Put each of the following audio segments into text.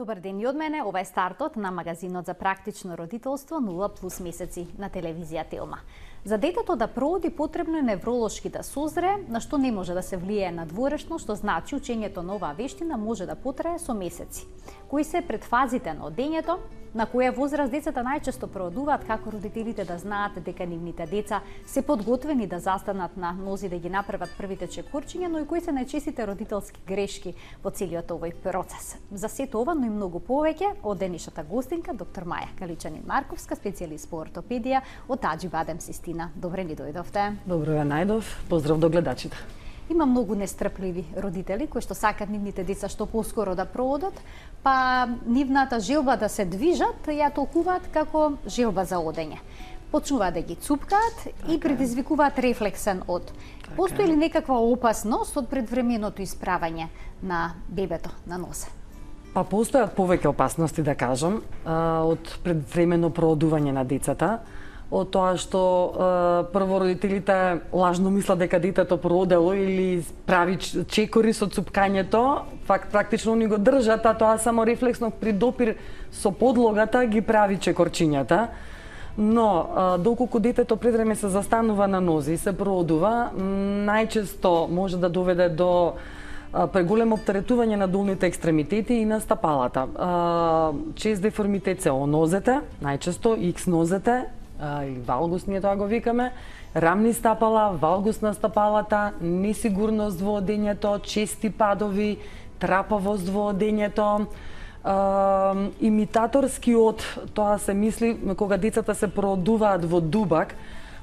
Добар ден и од мене, ова е стартот на магазинот за практично родителство 0+ месеци на телевизија Телма. За детето да проди потребно е невролошки да созре, на што не може да се влијае надворешно, што значи учењето на оваа вештина може да потрае со месеци. Кои се предфазите на одењето, на која возраст децата најчесто проодуваат, како родителите да знаат дека нивните деца се подготвени да застанат на нози да ги направат првите чекорчиња, но и кои се најчестите родителски грешки во целиот овој процес. За сето ова, но и многу повеќе од денешната гостинка, доктор Маја Каличанин-Марковска, специјалист по ортопедија од Аџи-Бадем Систина. Добре ни дојдовте. Добро ве најдов. Поздрав до гледачите. Има многу нестрпливи родители кои што сакат нивните деца што поскоро да проодат, па нивната желба да се движат ја толкуваат како желба за одење. Почнуваат да ги цупкаат и предизвикуваат рефлексен од. Постои ли некаква опасност од предвременото исправање на бебето на носе? Па постојат повеќе опасности, да кажам, од предвремено проодување на децата. Од тоа што прво родителите лажно мислат дека детето проодело или прави чекори со цупкањето, практично они го држат, а тоа само рефлексно при допир со подлогата ги прави чекорчињата. Но доколку детето предвреме се застанува на нози и се проодува, најчесто може да доведе до преголемо оптеретување на долните екстремитети и на стапалата. Чест деформитет се о нозете, најчесто X нозете, или валгус ние тоа го викаме, рамни стапала, валгус на стапалата, несигурност во одењето, чести падови, трапавост во одењето, имитаторски од, тоа се мисли кога децата се проодуваат во дубак,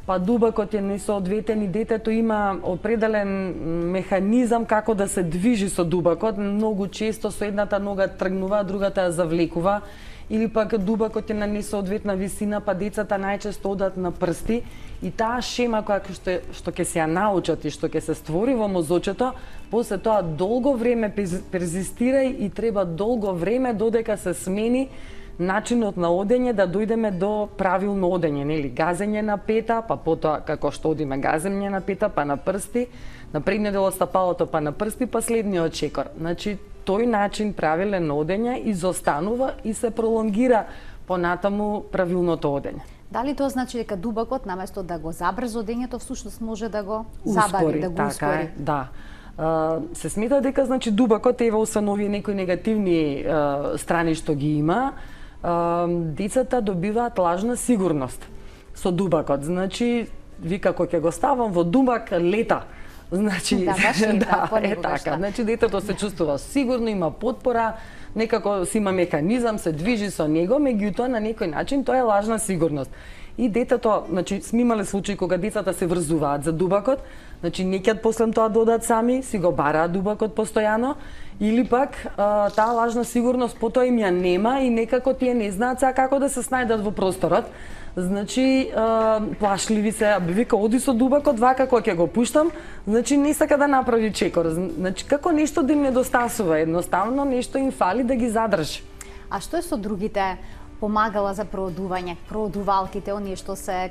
па дубакот е несоодветен и детето има определен механизам како да се движи со дубакот, многу често со едната нога тргнува, а другата ја завлекува, или пак дубакот е на несоодветна висина, па децата најчесто одат на прсти и таа шема која што ќе се ја научат и што ќе се створи во мозочето, после тоа долго време перзистира и треба долго време додека се смени начинот на одење да дојдеме до правилно одење, нели, газење на пета, па потоа како што одиме газење на пета, па на прсти, на предниот дел од стапалото, па на прсти, па следниот чекор. Значи, тој начин правилен одење изостанува и се пролонгира понатаму правилното одење. Дали тоа значи дека дубакот наместо да го забрза одењето, всушност може да го забави, да го ускори? Да. Се смета дека значи дубакот ева освен овие некои негативни страни што ги има, децата добиваат лажна сигурност со дубакот. Значи, вика кога ќе го ставам во дубак лета. Значи, е така. Значи детето се чувствува сигурно, има потпора, некако си има механизам, се движи со него, меѓутоа на некој начин тоа е лажна сигурност. И детето, значи сме имале случаи кога децата се врзуваат за дубакот, значи не ќе после тоа додат сами, си го бараат дубакот постојано, или пак таа лажна сигурност потоа им ја нема и некако тие не знаат сега како да се снајдат во просторот. Значи, плашливи се, вика, оди со дубакот, вака кога ќе го пуштам, значи не сака да направи чекор. Значи, како нешто да им недостасува, едноставно нешто им фали да ги задржи. А што е со другите помагала за проодување, проодувалките, оние што се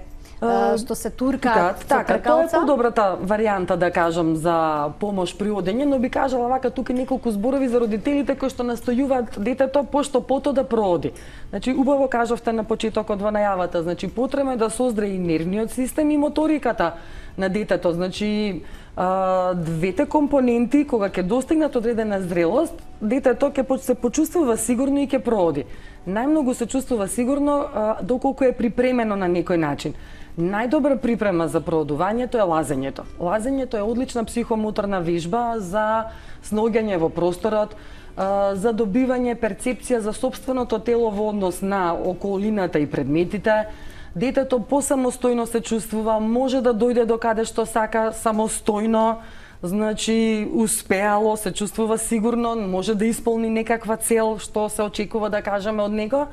туркаат со тркалца? Тоа е подобрата варијанта, да кажам, за помош при одење, но би кажала вака тука неколку зборови за родителите кои што настојуваат детето пошто пото да прооди. Значи, убаво кажавте на почетокот во најавата, значи потребно е да создре и нервниот систем и моториката на детето. Значи, двете компоненти, кога ќе достигнат одредена зрелост, детето ќе се почувствува сигурно и ќе прооди. Најмногу се чувствува сигурно доколку е припремено на некој начин. Најдобра припрема за проодувањето е лазењето. Лазењето е одлична психомоторна вежба за снаоѓање во просторот, за добивање перцепција за сопственото тело во однос на околината и предметите. Детето посамостојно се чувствува, може да дојде до каде што сака самостојно, значи успеало, се чувствува сигурно, може да исполни некаква цел што се очекува да кажеме од него.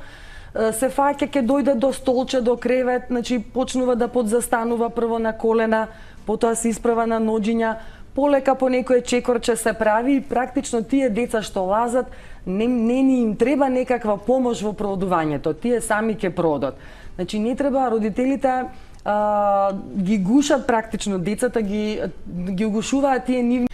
Се фаќа ќе дојде до столче, до кревет, значи почнува да подзастанува прво на колена, потоа се исправа на ноџиња, полека по некој чекорче се прави и практично тие деца што лазат не ни им треба некаква помош во проодувањето, тие сами ќе проодат. Значи не треба родителите ги гушат практично децата, ги угушуваат тие нивни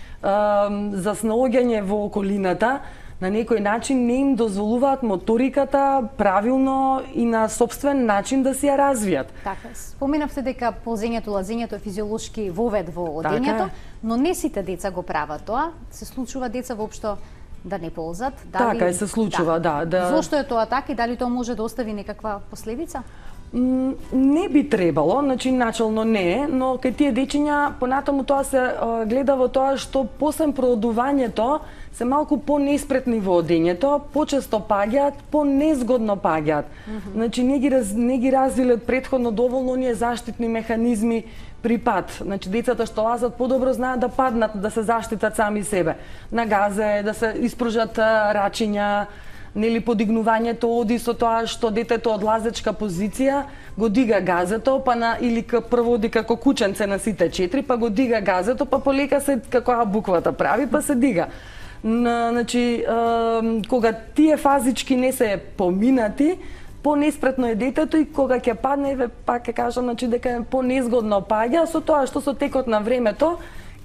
за снаоѓање во околината, на некој начин не им дозволуваат моториката правилно и на собствен начин да си ја развијат. Така, споменавте дека ползењето, лазењето е физиолошки вовед во одењето, но не сите деца го прават тоа. Се случува деца воопшто да не ползат. Така е, се случува, да. Зошто е тоа така и дали тоа може да остави некаква последица? Не би требало, значи начално не е, но кај тие дечиња понатаму тоа се гледа во тоа што после проодувањето се малку понеспретни во одењето, почесто паѓаат, понезгодно паѓаат. Значи не ги развиле претходно доволно оние заштитни механизми при пад. Значи децата што лазат подобро знаат да паднат, да се заштитат сами себе. На газе, да се испружат рачиња, нели подигнувањето оди со тоа што детето од лазечка позиција го дига газето, па или прво оди како кученце на сите 4, па го дига газето, па полека се како буквата прави, па се дига. Значи, кога тие фазички не се поминати, понеспретно е детето и кога ќе падне, пак ќе кажам, значи дека понезгодно паѓа, со тоа што со текот на времето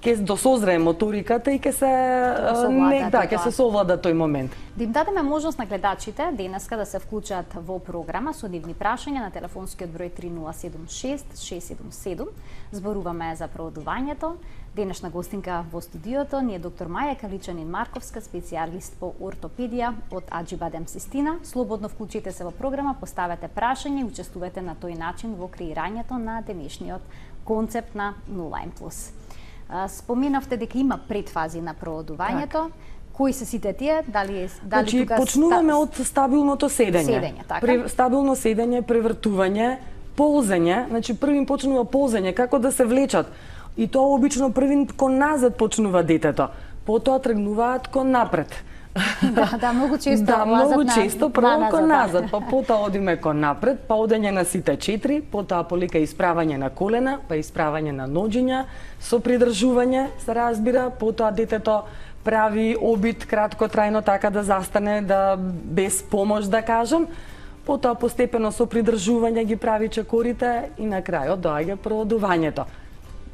ќе досозрее моториката и ќе се совлада тој момент. Да им дадеме можност на гледачите денеска да се вклучат во програма со нивни прашања на телефонскиот број 3076 677. Зборуваме за проодувањето. Денешна гостинка во студиото ни е доктор Маја Каличанин-Марковска, специјалист по ортопедија од Аџибадем Систина. Слободно вклучите се во програма, поставете прашање и учествувате на тој начин во креирањето на денешниот концепт на 0M+. Споменавте дека има предфази на проодувањето. Кои се сите тие? Дали значи, почнуваме од стабилното седење. Така. Стабилно седење, превртување, ползење. Значи првим почнува ползење, како да се влечат. И тоа обично првин кон назад почнува детето. Потоа тргнуваат кон напред. Да, многу често. Да, многу често прво кон назад, па потоа одиме кон напред, па одење на сите 4, потоа полека исправање на колена, па исправање на ноџиња, со придржување, се разбира, потоа детето прави обид кратко трајно така да застане, да без помош да кажам, потоа постепено со придржување ги прави чекорите и на крајот доаѓа проодувањето.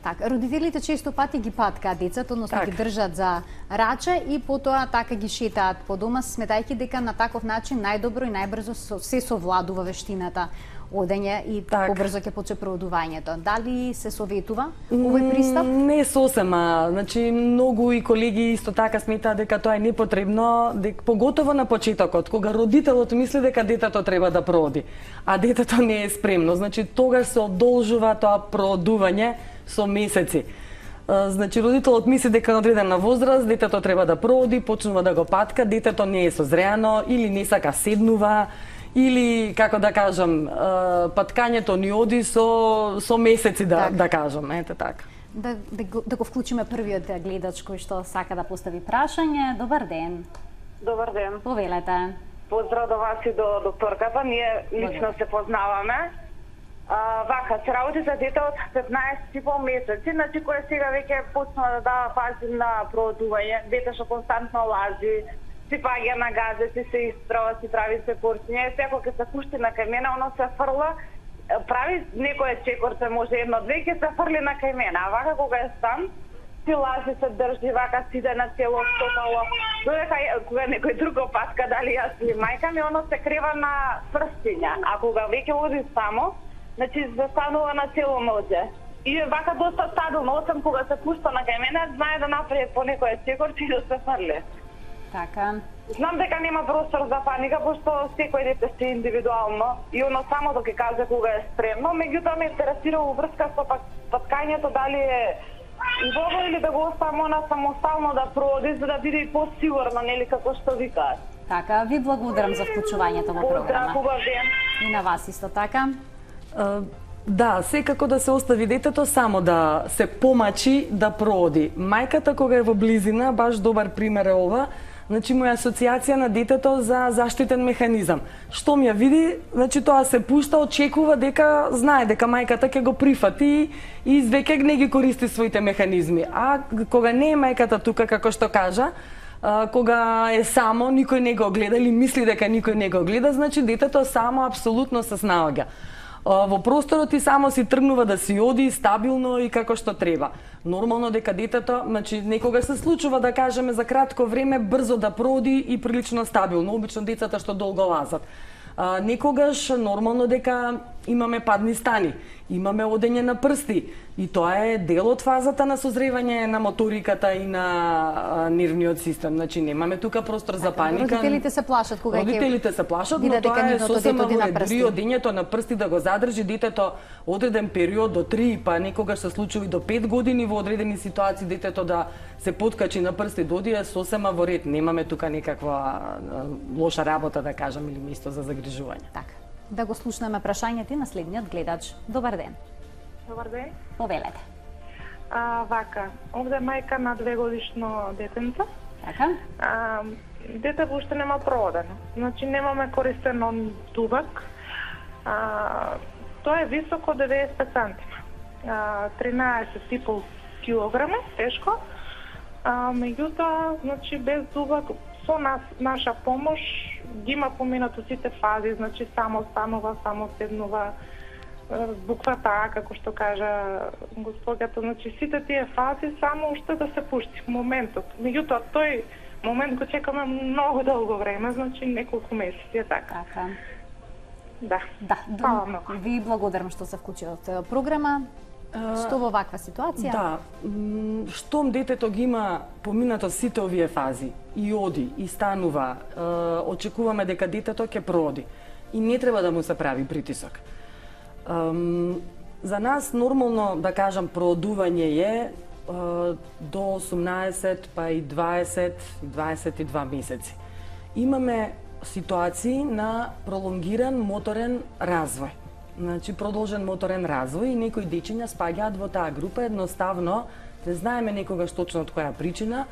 Така, родителите често пати ги паткаат децата, односно ги држат за раче и потоа така ги шетаат по дома, сметајќи дека на таков начин најдобро и најбрзо се совладува вештината одење и побрзо ќе почне проодувањето. Дали се советува овој пристап? Не сосема, значи многу и колеги исто така сметаат дека тоа е непотребно, поготово на почетокот, кога родителот мисли дека детето треба да прооди, а детето не е спремно, значи тогаш се одолжува тоа проодување со месеци. Значи родителот мисли дека на одредена возраст детето треба да прооди, почнува да го патка, детето не е созреано или не сака седнува, или како да кажам, паткањето ни оди со месеци да кажам, ете така. Да го вклучиме првиот гледач кој што сака да постави прашање. Добар ден. Добар ден. Повелете. Поздрав до вас и до докторката. Ние лично се познаваме. Вака, се работи за дете од 15,5 месеци, значи кој сега веќе почнува да дава фази на проодување, дете што константно лази, си паѓа на газе, се исправа, си прави се порција, секој ќе се пушти на кај мене, оно се фрла, прави некој чекорце, може едно-две, ќе се фрли на кај мене, а вака кога е сам, си лази, се држи, вака сиде на цело стопало, додека кога некој друг го патка, дали јас или мајка ми, оно се крева на прстиња, а кога веќе оди само, значи застанува на цело нозе. И вака доста стабилно, осам кога се пушта на кај мене, знае да направи по некој чекорце и да се фрли. Така. Знам дека нема простор за паника, пошто секој дете се индивидуално и оно само да ќе каже кога е спремно, меѓутоа ме интересира во врска со паткањето дали е убаво или да го оставам она самостално да проди за да биде и посигурно, нели како што викаат. Така, ви благодарам за вклучувањето во програма. Поздрав, ден. И на вас исто така. Да, секако да се остави детето само да се помачи да прооди. Мајката кога е во близина, баш добар пример е ова, значи моја асоциација на детето за заштитен механизам. Штом ја види, значи тоа се пушта, очекува дека знае дека мајката ќе го прифати и извеќе не ги користи своите механизми. А кога не е мајката тука, како што кажа, кога е само, никој не го гледа или мисли дека никој не го гледа, значи детето само апсолутно се снаоѓа. во просторот и само си тргнува да си оди стабилно и како што треба. Нормално дека детето, значи некогаш се случува да кажеме за кратко време брзо да проди и прилично стабилно, обично децата што долго лазат. Некогаш нормално дека имаме падни стани, имаме одење на прсти и тоа е дел од фазата на созревање на моториката и на нервниот систем. Значи немаме тука простор за паника. Родителите се плашат кога Родителите се плашат, но тоа е сосема во ред. Дури одењето на прсти да го задржи детето одреден период до 3, па некогаш се случува и до 5 години во одредени ситуации детето да се поткачи на прсти доди е сосема во ред. Немаме тука некаква лоша работа да кажам или место за загрижување. Така. Да го слушнеме прашањето на следниот гледач. Добар ден. Добар ден. Повелете. Вака, овде мајка на 2-годишно детенце. Така. Дете уште нема проводено. Значи немаме користено дубак. Тоа е високо 95 сантима. 13,5 килограми, тешко. Меѓутоа, значи без дубак, со наша помош ги има поминато сите фази, значи само станува, само седнува, буквата А, како што кажа господјата, значи сите тие фази само уште да се пушти моментот. Меѓутоа тој момент го чекаме многу долго време, значи неколку месеци е така. Така. Да. Да. Ви благодарам што се вклучилте во програма. Што во ваква ситуација? Да, штом детето ги има поминато сите овие фази, и оди, и станува, очекуваме дека детето ќе проди. И не треба да му се прави притисок. За нас нормално, да кажам, проодување е до 18, па и 20, 22 месеци. Имаме ситуации на пролонгиран моторен развој. Значи, продолжен моторен развој и некои дечиња спаѓаат во таа група, едноставно, не знаеме некогаш точно од која причина,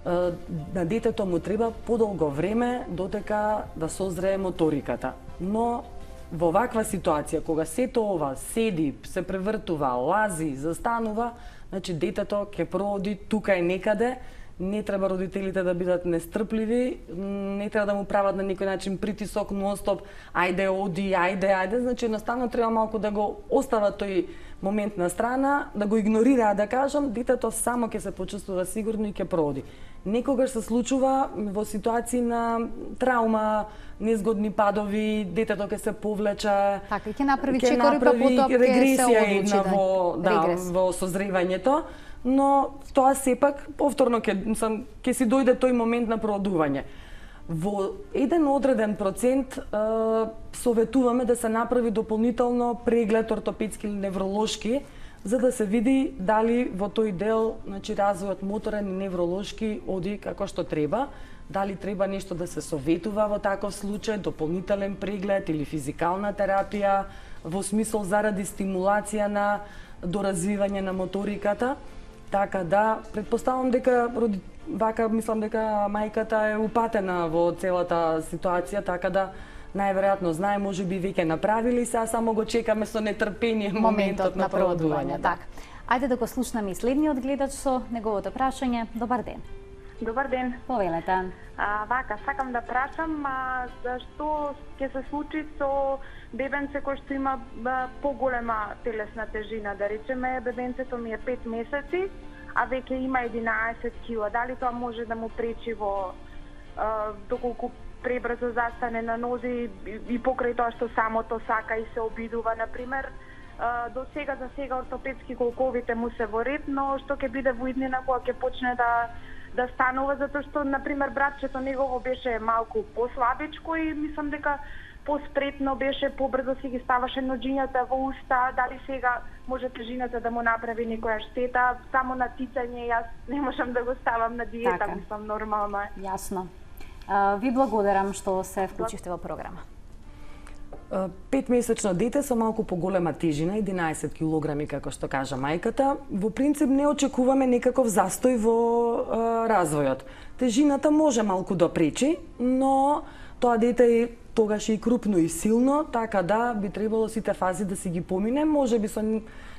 на детето му треба подолго време додека да созрее моториката. Но во ваква ситуација, кога сето ова седи, се превртува, лази, застанува, значи детето ќе проди тука и некаде. Не треба родителите да бидат нестрпливи, не треба да му прават на некој начин притисок нон-стоп, ајде оди, ајде, значи едноставно треба малку да го остават тој момент на страна, да го игнорираат, да кажам, детето само ќе се почувствува сигурно и ќе проди. Некогаш се случува во ситуации на траума, незгодни падови, детето ќе се повлече, така, ќе направи чекори, па потоа ќе се одлучи во созревањето. Но тоа сепак повторно ќе си дојде тој момент на проодување. Во еден одреден процент советуваме да се направи дополнително преглед ортопедски или невролошки, за да се види дали во тој дел, значи развојот моторен и невролошки оди како што треба, дали треба нешто да се советува во таков случај, дополнителен преглед или физикална терапија во смисол заради стимулација на доразвивање на моториката. Така да, предпоставам дека вака мислам дека мајката е упатена во целата ситуација, така да најверојатно знае, можеби веќе направили се, а само го чекаме со нетрпение моментот на проодување. Така. Ајде да го слушнеме и следниот гледач со неговото прашање. Добар ден. Добар ден. Повелете. Вака, сакам да прашам што ќе се случи со бебенце кој што има поголема телесна тежина, да речеме бебенцето ми е 5 месеци, а веќе има 11 кила. Дали тоа може да му пречи во доколку пребрзо застане на нози и покрај тоа што самото сака и се обидува, например, до сега за сега ортопедски колковите му се во ред, но што ќе биде во иднина кога ќе почне да станува, затоа што, например, братчето негово беше малку послабичко и мислам дека поспретно беше, побрзо си ги ставаше ноџињата во уста, дали сега може тежината да му направи некоја штета, само на тицање јас не можам да го ставам на диета, така. Мислам нормално е. Јасно. Ви благодарам што се вклучивте во програма. 5-месечно дете со малку поголема тежина, 11 килограми, како што кажа мајката, во принцип не очекуваме некаков застој во развојот. Тежината може малку да пречи, но тоа дете е тогаш и крупно и силно, така да би требало сите фази да си ги помине, можеби со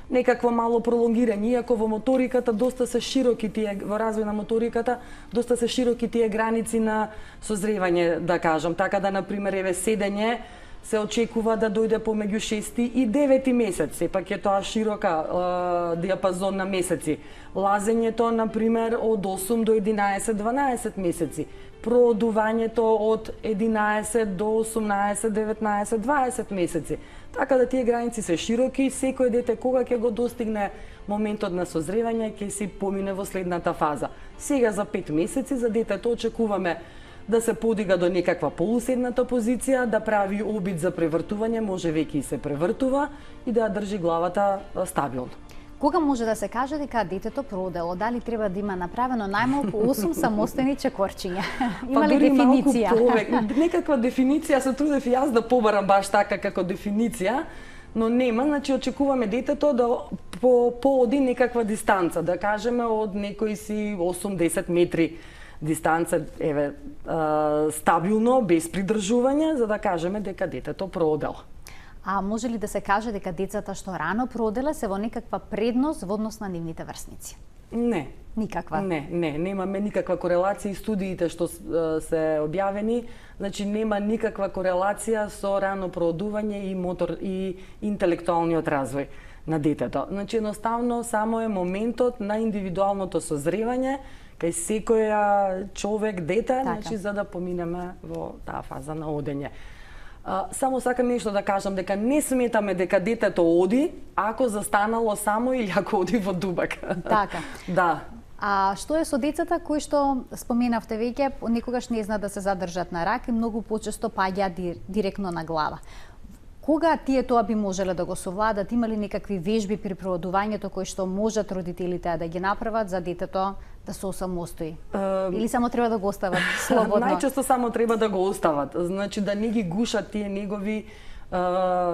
некакво мало пролонгирање, иако во моториката доста се широки тие, во развој на моториката, доста се широки тие граници на созревање, да кажам, така да, например, еве седење се очекува да дојде помеѓу 6 и 9 месец, сепак е тоа широка диапазон на месеци. Лазењето, например, од 8 до 11-12 месеци. Проодувањето од 11 до 18, 19, 20 месеци. Така да тие граници се широки и секој дете кога ќе го достигне моментот на созревање ќе си помине во следната фаза. Сега за 5 месеци за детето очекуваме да се подига до некаква полуседната позиција, да прави обид за превртување, може веќе и се превртува и да ја држи главата стабилно. Кога може да се каже дека детето проодело? Дали треба да има направено најмалку 8 самостојни чекорчиња? Има ли дефиниција? Некаква дефиниција се трудев и јас да побарам баш така како дефиниција, но нема, значи очекуваме детето да пооди некаква дистанца, да кажеме од некои си 8-10 метри дистанца, стабилно, без придржување, за да кажеме дека детето проодело. А може ли да се каже дека децата што рано прооделе се во некаква предност во однос на нивните врсници? Не. Никаква? Немаме никаква корелација и студиите што се објавени, значи нема никаква корелација со рано проодување и интелектуалниот развој на детето. Значи едноставно само е моментот на индивидуалното созревање кај секој човек, дете, значи за да поминеме во таа фаза на одење. Само сакам нешто да кажам, дека не сметаме дека детето оди ако застанало само или ако оди во дубак. Така. Да. А што е со децата кои што споменавте веќе, никогаш не знаат да се задржат на рак и многу почесто паѓаат директно на глава? Кога тие тоа би можеле да го совладат? Има ли некакви вежби при проодувањето кои што можат родителите да ги направат за детето да се осамостои? Или само треба да го остават слободно? Најчесто само треба да го остават. Значи да не ги гушат тие негови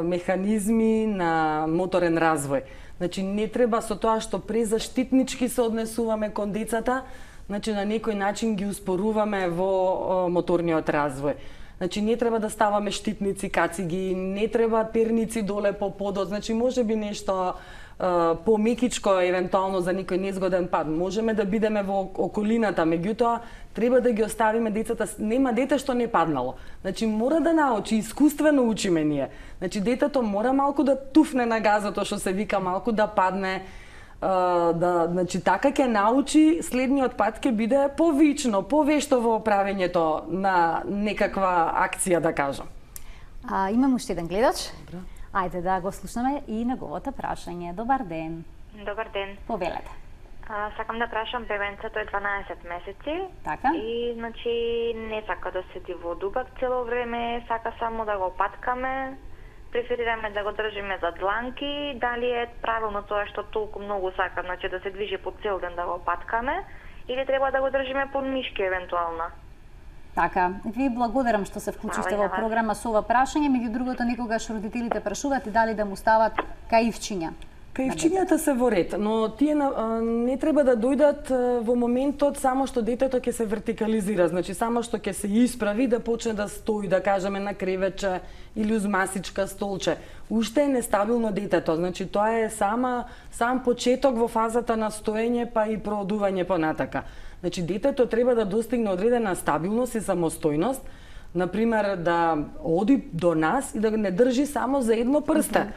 механизми на моторен развој. Значи не треба со тоа што презаштитнички се однесуваме кон децата, значи на некој начин ги успоруваме во моторниот развој. Значи не треба да ставаме штитници, кациги, не треба перници доле по подот, значи може би нешто помекичко евентуално за некој незгоден пат. Можеме да бидеме во околината, меѓутоа треба да ги оставиме децата, нема дете што не паднало. Значи мора да научи, искуствено учиме ние. Значи детето мора малку да туфне на газото, што се вика, малку да падне, значи така ќе научи, следниот пат ќе биде повично, повешто во правењето на некаква акција, да кажам. Имам уште еден гледач. Добро. Ајде да го слушнеме и неговото прашање. Добар ден. Добар ден. Повелете. Сакам да прашам, бебенцето е 12 месеци. Така. И значи не сака да седи во дубак цело време, сака само да го паткаме. Преферираме да го држиме за дланки. Дали е правилно тоа што толку многу сака, значи да се движи по цел ден да го паткаме, или треба да го држиме под мишки евентуално? Така, ви благодарам што се вклучивте во програма со ова прашање, меѓу другото никогаш родителите прашуваат и дали да му стават каивчиња. Каивчињата се во ред, но тие не треба да дојдат во моментот само што детето ќе се вертикализира, значи само што ќе се исправи да почне да стои, да кажеме на креветче или уз масичка, столче. Уште е нестабилно детето, значи тоа е сам почеток во фазата на стоење па и проодување понатака. Значи детето треба да достигне одредена стабилност и самостојност, например да оди до нас и да не држи само за едно прсте.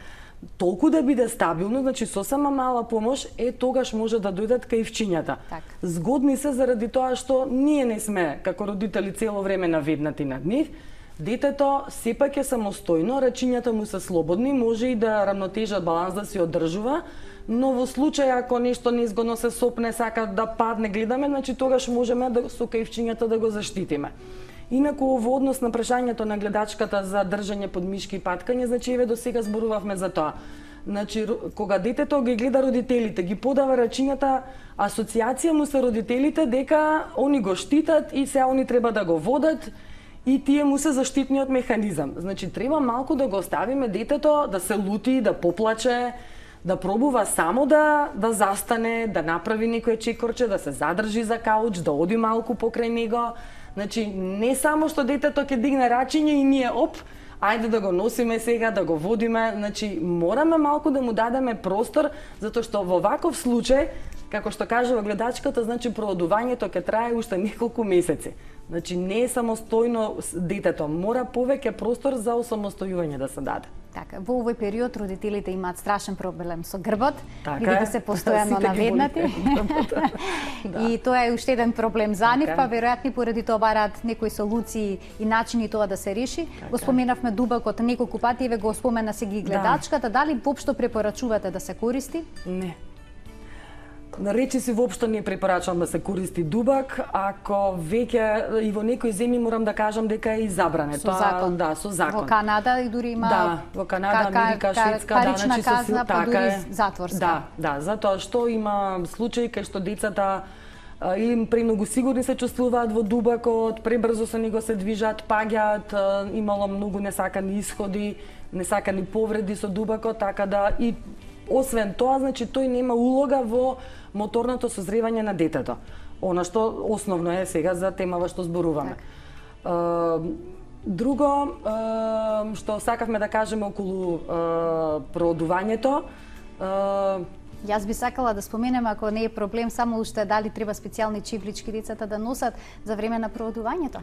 Толку да биде стабилно, значи со сама мала помош, тогаш може да дојдат каивчињата. Згодни се заради тоа што ние не сме како родители цело време наведнати над нив. Детето сепак е самостојно, рачињата му се слободни, може и да рамнотежа баланс да се одржува, но во случај ако нешто незгодно се сопне, сака да падне, гледаме, значи тогаш можеме со каивчињата да го заштитиме. Инаку во однос на прашањето на гледачката за држање под мишки и паткање, значи еве до сега зборувавме за тоа. Значи кога детето ги гледа родителите, ги подава рачињата, асоциација му се родителите дека они го штитат и се они треба да го водат и тие му се заштитниот механизам. Значи треба малку да го оставиме детето да се лути, да поплаче, да пробува само да застане, да направи некој чекорче, да се задржи за кауч, да оди малку покрај него. Значи, не само што детето ќе дигне рачиње и ние ајде да го носиме сега, да го водиме, значи мораме малку да му дадеме простор, затоа што во ваков случај, како што кажува гледачката, значи проодувањето ќе трае уште неколку месеци. Значи не е самостојно детето, мора повеќе простор за осамостојување да се даде. Така, во овој период родителите имаат страшен проблем со грбот, Така бидејќи е. се постојано Сите ги наведнати. Да. И тоа е уште еден проблем за нив, Така е. па веројатно и поради тоа бараат некои солуции и начини тоа да се реши. Го споменавме дубакот неколку пати, еве го спомена сега и гледачката, дали воопшто препорачувате да се користи? Не. Речи си воопшто не препорачувам да се користи дубак, ако веќе и во некои земји морам да кажам дека е и забране. Со закон. Да, со закон. Во Канада и дури има Да, во Канада, Америка, Шведска, парична значи со казна, па дури затворска. Да, затоа што има случаи кај што децата или премногу сигурни се чувствуваат во дубакот, пребрзо со него се движат, паѓаат, имало многу несакани исходи, несакани повреди со дубакот, така да и освен тоа, значи тој нема улога во моторното созревање на детето. Она што основно е сега за темава што зборуваме. Друго што сакавме да кажеме околу проодувањето, Јас би сакала да споменем, ако не е проблем, само уште дали треба специјални чевлички децата да носат за време на проодувањето?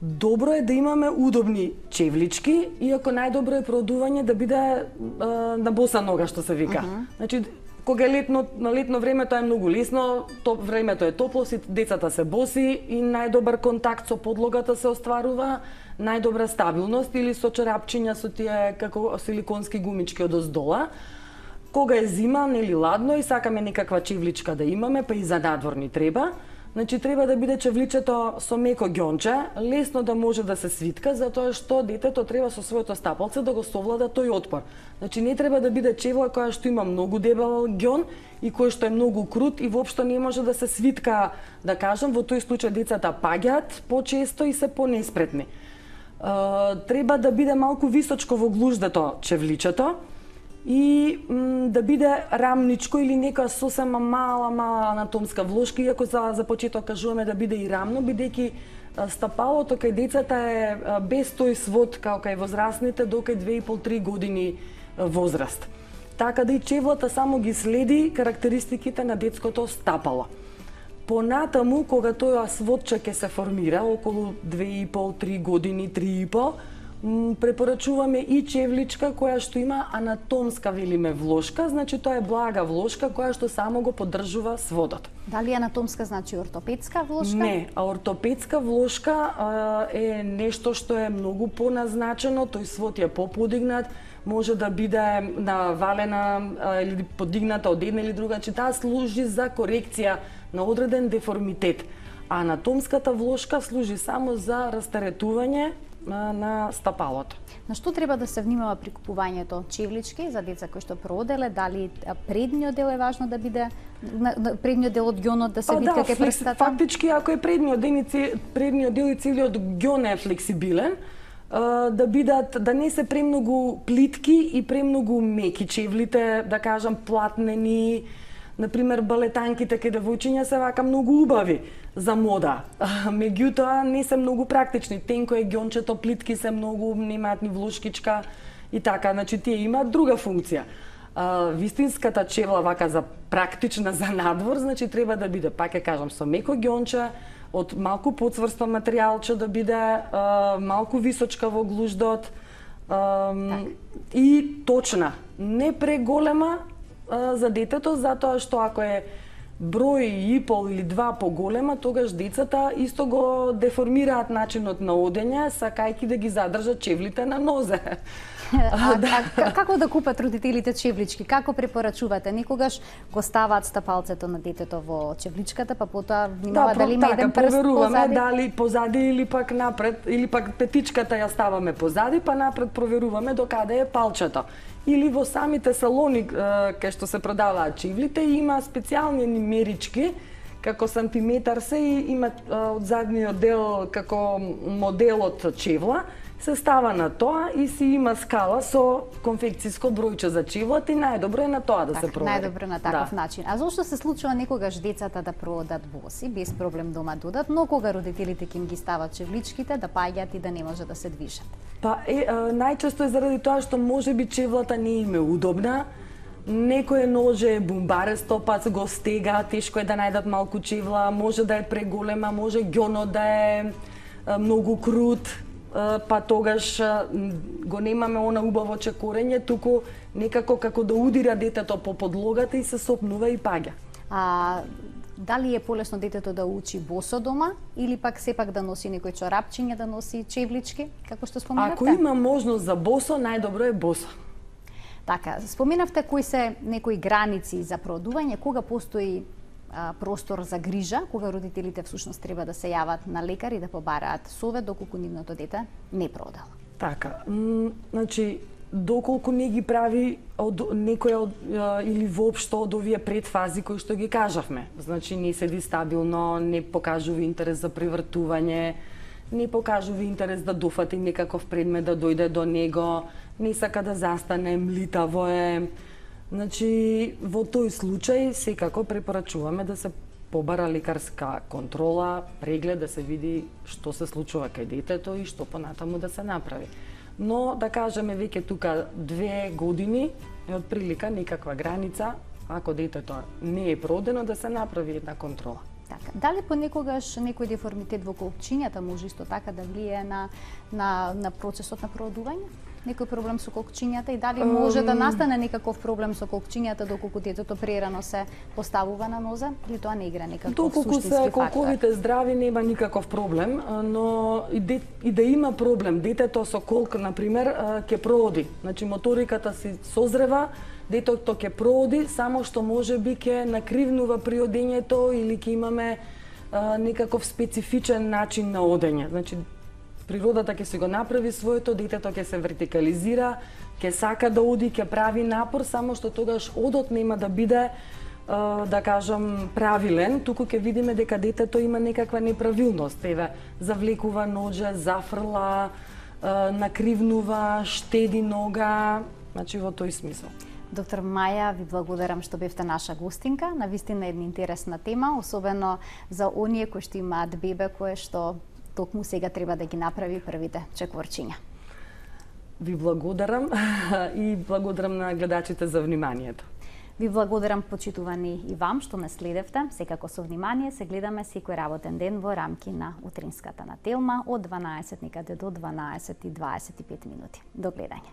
добро е да имаме удобни чевлички, иако најдобро е проодување да биде на боса нога, што се вика. Значи, кога е на летно време тоа е многу лесно, времето е топло, децата се боси и најдобар контакт со подлогата се остварува, најдобра стабилност или со чорапчиња со тие како силиконски гумички од оздола. Кога е зима, нели ладно и сакаме некаква чевличка да имаме, па и за надворни треба. Значи треба да биде чевличето со меко ѓонче, лесно да може да се свитка, затоа што детето треба со своето стапалце да го совлада тој отпор. Значи не треба да биде чевла која што има многу дебел ѓон и кој што е многу крут и воопшто не може да се свитка, да кажам, во тој случај децата паѓаат почесто и се понеспретни. Треба да биде малку височко во глуждето чевличето, и да биде рамничко или нека сосема мала анатомска влошка, иако за почеток кажуваме да биде и рамно, бидејќи стапалото кај децата е без тој свод како кај возрастните до кај 2,5-3 години возраст. Така да и чевлата само ги следи карактеристиките на детското стапало. Понатаму, кога тој сводче ќе се формира, околу 2,5-3 години, 3,5, препорачуваме и чевличка која што има анатомска, велиме, влошка, значи тоа е блага влошка која што само го поддржува сводот. Дали анатомска значи ортопедска влошка? Не, а ортопедска влошка е нешто што е многу поназначено, тој свод е поподигнат, може да биде навалена или подигната од една или друга, значи таа служи за корекција на одреден деформитет. А анатомската влошка служи само за растаретување на стапалото. На што треба да се внимава при купувањето чевлички за деца кои што прооделе, дали предниот дел е важно да биде предниот дел од ѓонот да се витка кај прстата? Фактички ако е предниот дел и целиот ѓон е флексибилен, да не се премногу плитки и премногу меки чевлите, да кажам платнени. Например, балетанките кај девојчиња се вака многу убави за мода. Меѓутоа не се многу практични. Тенко е ѓончето, плитки се многу, немаат ни влошкичка и така, значи тие имаат друга функција. Вистинската чевла вака за практична за надвор, значи треба да биде, пак ќе кажам, со меко ѓонче, од малку подсврсто материјалче да биде, малку височка во глуждот и точна, не преголема за детето, затоа што ако е број и пол или два поголема, тогаш децата исто го деформираат начинот на одење, сакајќи да ги задржат чевлите на нозе. Како да купат родителите чевлички? Како препорачувате? Некогаш го ставаат стапалцето на детето во чевличката, па потоа внимава дали има еден прст проверуваме позади? дали позади или пак напред, или пак петичката ја ставаме позади, па напред проверуваме докаде е палчето. Или во самите салони кај што се продаваат чевлите има специјални мерички, како сантиметар се и има од задниот дел како моделот чевла, се става на тоа и си има скала со конфекцијско бројче за чевлата и најдобро е на тоа да се провери. Најдобро на таков начин. А зошто се случува некогаш децата да проодат боси, без проблем дома да одат, но кога родителите ќе им ги стават чевличките, да паѓаат и да не може да се движат? Па најчесто е заради тоа што можеби чевлата не им е удобна, Некое ноже е бумбаресто, па го стега, тешко е да најдат малку чевла, може да е преголема, може ѓонот да е многу крут, па тогаш го немаме она убаво чекорење, туку некако како да удира детето по подлогата и се сопнува и паѓа. Дали е полесно детето да учи босо дома или пак сепак да носи некои чорапчиња, да носи чевлички, како што споменавте? Ако има можност за босо, најдобро е босо. Така, споменавте кои се некои граници за проодување, кога постои простор за грижа, кога родителите всушност треба да се јават на лекар и да побараат совет доколку нивното дете не проодало. Така, значи, доколку не ги прави некој или воопшто од овие предфази кои што ги кажавме. Значи, не седи стабилно, не покажува интерес за привртување, не покажува интерес да дофати некаков предмет, да дојде до него, не сака да застане, млитаво е. Значи, во тој случај секако препорачуваме да се побара лекарска контрола, преглед, да се види што се случува кај детето и што понатаму да се направи. Но, да кажеме, веќе тука 2 години е отприлика некаква граница, ако детето не е продено, да се направи една контрола. Така, дали понекогаш некој деформитет во колкчињата може исто така да влие на процесот на проодување? Некој проблем со колкчињата и дали може да настане некаков проблем со колкчињата доколку детето прерано се поставува на ноза или тоа не игра некаков суштински суштински фактор? Доколку се колковите здрави нема никаков проблем, но и да има проблем, детето со колк, например, ќе прооди. Значи моториката си созрева, детето ќе прооди, само што можеби ќе накривнува при одењето или ќе имаме некаков специфичен начин на одење. Значи природата ќе си го направи своето, детето ќе се вертикализира, ќе сака да оди, ќе прави напор, само што тогаш одот нема да биде, да кажам, правилен, туку ќе видиме дека детето има некаква неправилност. Еве, завлекува ноже, зафрла, накривнува, штеди нога, значи во тој смисол. Доктор Маја, ви благодарам што бевте наша гостинка. Навистина една интересна тема, особено за оние кои што имаат бебе кое што токму сега треба да ги направи првите чекворчиња. Ви благодарам и благодарам на гледачите за вниманието. Ви благодарам, почитувани и вам што не следевте. Секако со внимание се гледаме секој работен ден во рамки на утринската на Телма од 12 некаде до 12:25 минути. До гледање.